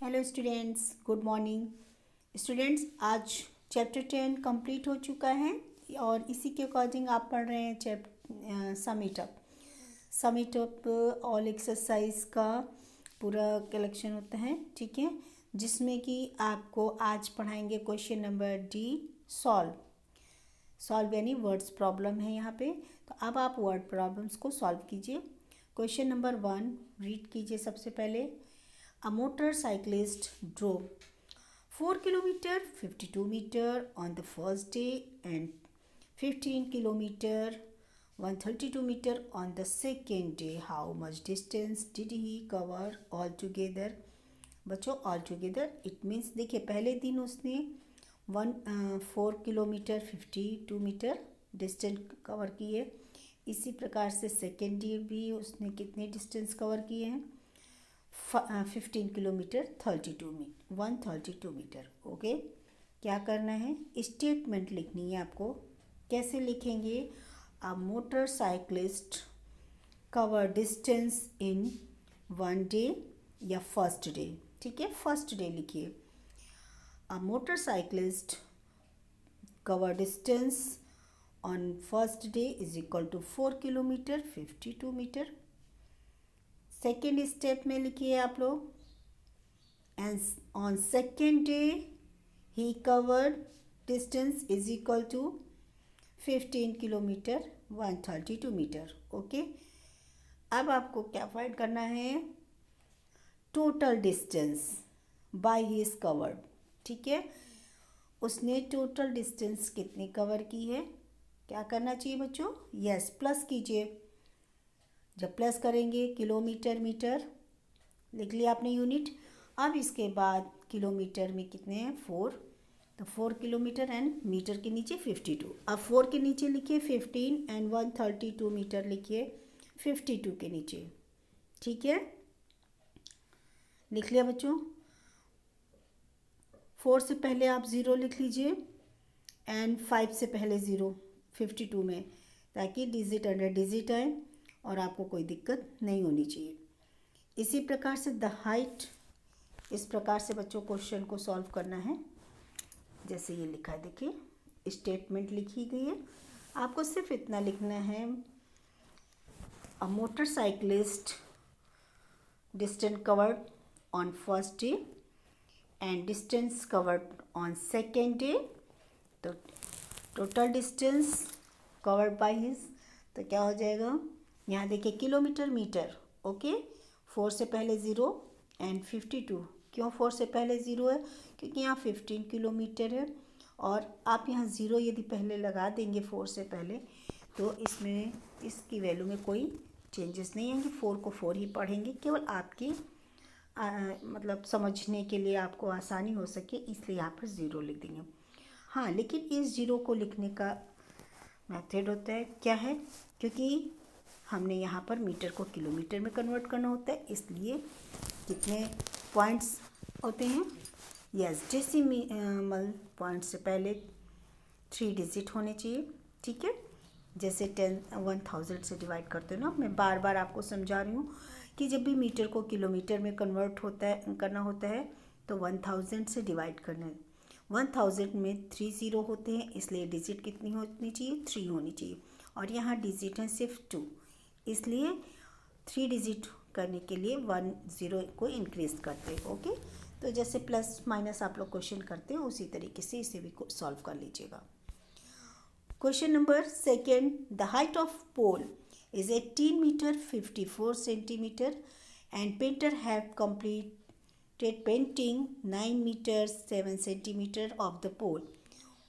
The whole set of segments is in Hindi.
Hello students, good morning. Students, आज चैप्टर 10 कंप्लीट हो चुका है और इसी के अकॉर्डिंग आप पढ़ रहे हैं समिट अप ऑल एक्सरसाइज का पूरा कलेक्शन होता है, ठीक है, जिसमें कि आपको आज पढ़ाएंगे क्वेश्चन नंबर डी। सॉल्व यानी वर्ड्स प्रॉब्लम है यहाँ पे। तो अब आप वर्ड प्रॉब्लम्स को सॉल्व कीजिए। क्वेश्चन नंबर 1 रीड कीजिए। सबसे पहले, a motorcyclist drove 4 kilometer 52 meter on the first day and 15 kilometer 132 meter on the second day. How much distance did he cover altogether? बच्चों, altogether it means देखिए, पहले दिन उसने 4 किलोमीटर 52 मीटर डिस्टेंस कवर किए। इसी प्रकार से सेकेंड डे भी उसने कितने डिस्टेंस कवर किए हैं? 15 किलोमीटर 132 मीटर। ओके, क्या करना है? स्टेटमेंट लिखनी है आपको। कैसे लिखेंगे? A motorcyclist cover distance in 1 day या फर्स्ट डे। ठीक है, फर्स्ट डे लिखिए। A motorcyclist cover distance on first day is equal to 4 kilometre 52 metre. Second step में लिखिए आप लोग, and on second day he covered distance is equal to 15 kilometre 132 metre. Okay, अब आपको क्या फाइंड करना है? Total distance by his covered. ठीक है, उसने टोटल डिस्टेंस कितनी कवर की है? क्या करना चाहिए बच्चों? यस, प्लस कीजिए। जब प्लस करेंगे, किलोमीटर मीटर लिख लिया आपने यूनिट। अब इसके बाद किलोमीटर में कितने हैं? 4, तो 4 किलोमीटर एंड मीटर के नीचे 52। अब 4 के नीचे लिखिए 15 एंड 132 मीटर लिखिए 52 के नीचे। ठीक है, लिख लिया बच्चों। 4 से पहले आप 0 लिख लीजिए एंड 5 से पहले 0 52 में, ताकि डिजिट अंडर डिजिट आए और आपको कोई दिक्कत नहीं होनी चाहिए। इसी प्रकार से द हाइट, इस प्रकार से बच्चों क्वेश्चन को सॉल्व करना है। जैसे ये लिखा है, देखिए स्टेटमेंट लिखी गई है। आपको सिर्फ इतना लिखना है, a motorcyclist distance covered on first day and distance covered on second day. तो total distance covered by his, तो क्या हो जाएगा? यहाँ देखिए किलोमीटर मीटर। ओके, 4 से पहले 0 एंड 52। क्यों 4 से पहले 0 है? क्योंकि यहाँ 15 किलोमीटर है और आप यहाँ 0 यदि पहले लगा देंगे 4 से पहले, तो इसमें इसकी वैल्यू में कोई चेंजेस नहीं आएंगे। 4 को 4 ही पढ़ेंगे, केवल आपकी मतलब समझने के लिए आपको आसानी हो सके, इसलिए यहाँ पर 0 लिख देंगे। हाँ, लेकिन इस 0 को लिखने का मेथड होता है, क्या है? क्योंकि हमने यहाँ पर मीटर को किलोमीटर में कन्वर्ट करना होता है, इसलिए कितने पॉइंट्स होते हैं? यस, डेसिमल पॉइंट से पहले 3 डिजिट होने चाहिए। ठीक है, जैसे 1000 से डिवाइड करते हो ना। मैं बार बार आपको समझा रही हूँ कि जब भी मीटर को किलोमीटर में कन्वर्ट करना होता है तो 1000 से डिवाइड करना है। 1000 में 3 0 होते हैं, इसलिए डिजिट कितनी होनी चाहिए? 3 होनी चाहिए। और यहाँ डिजिट है सिर्फ 2, इसलिए 3 डिजिट करने के लिए 1 0 को इंक्रीज करते हैं। ओके, तो जैसे प्लस माइनस आप लोग क्वेश्चन करते हैं, उसी तरीके से इसे भी सॉल्व कर लीजिएगा। Question number second, the height of pole is 18 metre 54 centimetre and painter have completed painting 9 meters 7 centimeter of the pole.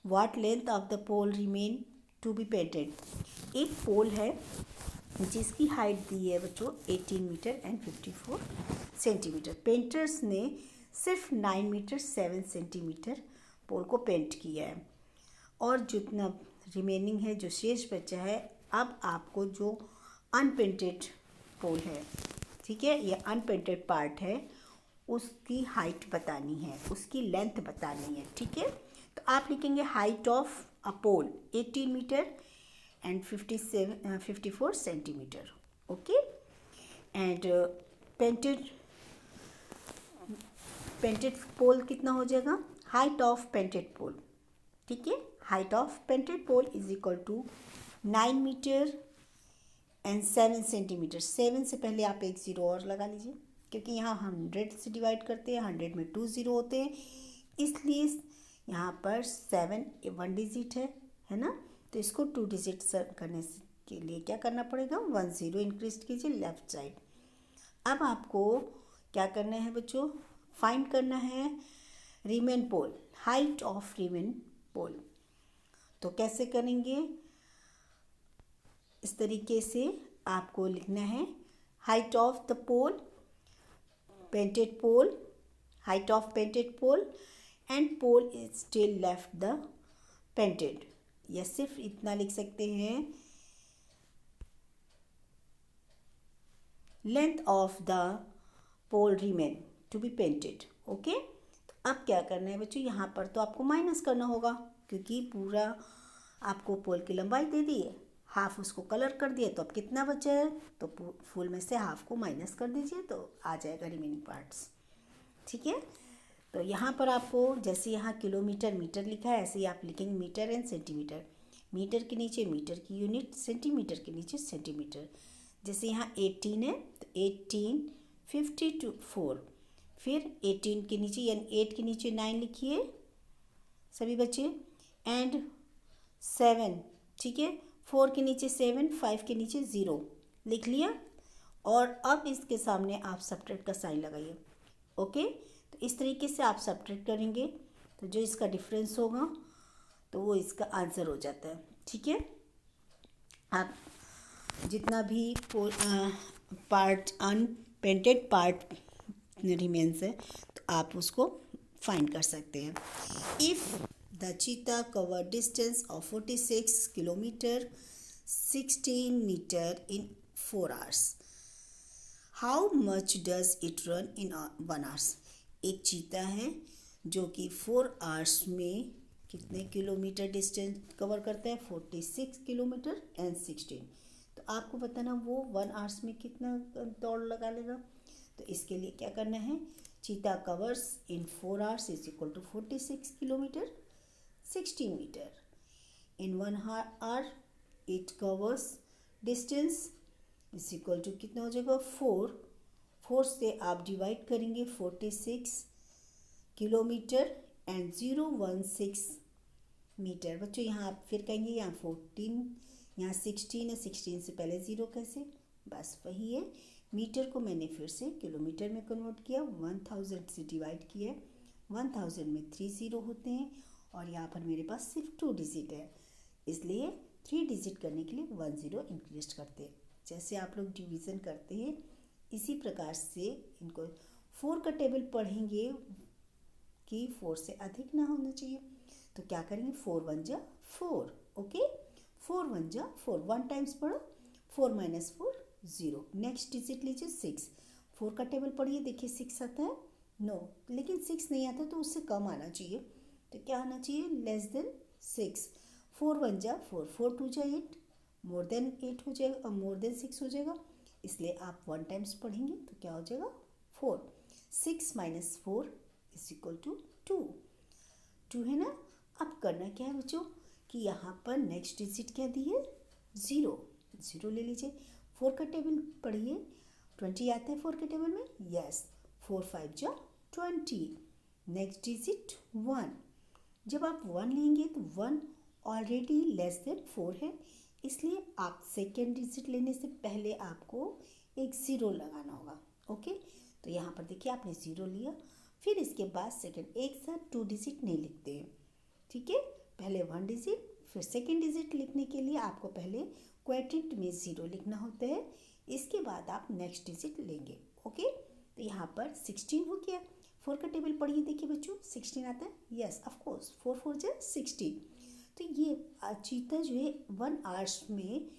What length of the pole remain to be painted? एक पोल है जिसकी हाइट दी है बच्चों 18 मीटर एंड 54 सेंटीमीटर। पेंटर्स ने सिर्फ 9 मीटर 7 सेंटीमीटर पोल को पेंट किया है, और जितना रिमेनिंग है, जो शेष बचा है, अब आपको जो अनपेंटेड पोल है, ठीक है, ये अनपेंटेड पार्ट है, उसकी हाइट बतानी है, उसकी लेंथ बतानी है। ठीक है, तो आप लिखेंगे height of a pole 18 metre and 54 centimeter. Okay, and painted painted pole कितना हो जाएगा, हाइट ऑफ पेंटेड पोल, ठीक है, height of painted pole is equal to 9 metre and 7 centimetre. 7 से पहले आप एक ज़ीरो और लगा लीजिए, क्योंकि यहाँ 100 से डिवाइड करते हैं, 100 में 2 ज़ीरो होते हैं, इसलिए यहाँ पर 7 1 डिजिट है ना। तो इसको 2 डिजिट करने के लिए क्या करना पड़ेगा, 1 ज़ीरो इंक्रीज कीजिए लेफ्ट साइड। अब आपको क्या करना है बच्चों, फाइंड करना है remain pole, height of remain pole. तो कैसे करेंगे, इस तरीके से आपको लिखना है height of the pole, painted pole, height of painted pole and pole is still left the painted, या सिर्फ इतना लिख सकते हैं, length of the pole remain to be painted. Okay, तो अब क्या करना है बच्चों, यहाँ पर तो आपको माइनस करना होगा, क्योंकि पूरा आपको पोल की लंबाई दे दी है, हाफ उसको कलर कर दिया, तो अब कितना बचा है, तो फुल में से हाफ को माइनस कर दीजिए तो आ जाएगा रिमेनिंग पार्ट्स, ठीक है। तो यहाँ पर आपको जैसे यहाँ किलोमीटर मीटर लिखा है, ऐसे ही आप लिखेंगे मीटर एंड सेंटीमीटर, मीटर के नीचे मीटर की यूनिट, सेंटीमीटर के नीचे सेंटीमीटर। जैसे यहाँ 18 है तो 18 54, फिर 18 के नीचे यानी 8 के नीचे 9 लिखिए सभी बच्चे, एंड 7, ठीक है, 4 के नीचे 7, 5 के नीचे 0 लिख लिया, और अब इसके सामने आप सब्ट्रैक्ट का साइन लगाइए। ओके, तो इस तरीके से आप सब्ट्रैक्ट करेंगे तो जो इसका डिफरेंस होगा तो वो इसका आंसर हो जाता है, ठीक है। आप जितना भी पार्ट अनपेंटेड पार्ट रिमेन्स है तो आप उसको फाइंड कर सकते हैं। If the cheetah cover distance of 46 kilometre 16 metre in 4 hours, how much does it run in 1 hour। एक चीता है जो कि 4 hours में कितने किलोमीटर डिस्टेंस कवर करता है, 46 किलोमीटर एंड 16। तो आपको बताना वो 1 hours में कितना दौड़ लगा लेगा। तो इसके लिए क्या करना है, cheetah covers in 4 hours is equal to 46 kilometre 16 metre, in 1 hour it covers distance is equal to कितना हो जाएगा 4 से आप डिवाइड करेंगे 46 किलोमीटर एंड 016 मीटर। बच्चों यहाँ आप फिर कहेंगे यहाँ 14, यहाँ 16 है, 16 से पहले 0 कैसे, बस वही है। मीटर को मैंने फिर से किलोमीटर में कन्वर्ट किया, 1000 से डिवाइड किया, 1000 में 3 0 होते हैं, और यहाँ पर मेरे पास सिर्फ 2 डिजिट है, इसलिए 3 डिजिट करने के लिए 1 0 इंक्रीज करते हैं। जैसे आप लोग डिवीज़न करते हैं इसी प्रकार से इनको 4 का टेबल पढ़ेंगे कि 4 से अधिक ना होना चाहिए, तो क्या करेंगे 4 1 जा 4, ओके, 4 1 जा 4, 1 टाइम्स पढ़ो, 4 - 4 0। नेक्स्ट डिजिट लीजिए 6, 4 का टेबल पढ़िए, देखिए 6 आता है, नो, लेकिन 6 नहीं आता तो उससे कम आना चाहिए, तो क्या आना चाहिए, लेस देन 6। 4 1 जा 4, 4 2 जा 8, मोर देन 8 हो जाएगा, मोर देन 6 हो जाएगा, इसलिए आप 1 टाइम्स पढ़ेंगे तो क्या हो जाएगा 4। 6 - 4 इज इक्वल टू 2 है ना। अब करना क्या है बच्चों कि यहाँ पर नेक्स्ट डिजिट क्या दी है, 0 ले लीजिए। 4 का टेबल पढ़िए, 20 आता है 4 के टेबल में, यस, 4 5 जा 20, नेक्स्ट डिजिट 1। जब आप 1 लेंगे तो 1 ऑलरेडी लेस देन 4 है, इसलिए आप सेकेंड डिजिट लेने से पहले आपको एक 0 लगाना होगा, ओके। तो यहाँ पर देखिए आपने 0 लिया, फिर इसके बाद सेकेंड, एक साथ 2 डिजिट नहीं लिखते हैं, ठीक है, पहले 1 डिजिट, फिर सेकेंड डिजिट लिखने के लिए आपको पहले क्वाड्रेंट में 0 लिखना होता है, इसके बाद आप नेक्स्ट डिजिट लेंगे, ओके। तो यहाँ पर 16 हो गया। 4 का टेबल पढ़िए, देखिए बच्चों 16 आता है, यस ऑफ कोर्स, 4 4 जा 16। तो ये चीता जो है 1 hours में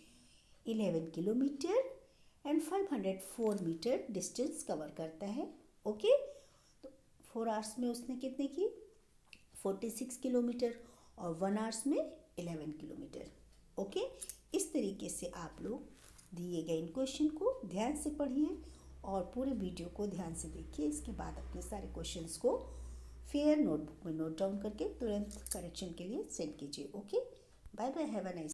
11 kilometre and 504 metre distance cover करता है, ओके। तो 4 hours में उसने कितने की 46 किलोमीटर और 1 hours में 11 किलोमीटर, ओके। इस तरीके से आप लोग दिए गए इन क्वेश्चन को ध्यान से पढ़िए और पूरे वीडियो को ध्यान से देखिए। इसके बाद अपने सारे क्वेश्चंस को फेयर नोटबुक में नोट डाउन करके तुरंत करेक्शन के लिए सेंड कीजिए। Okay, bye bye, have a nice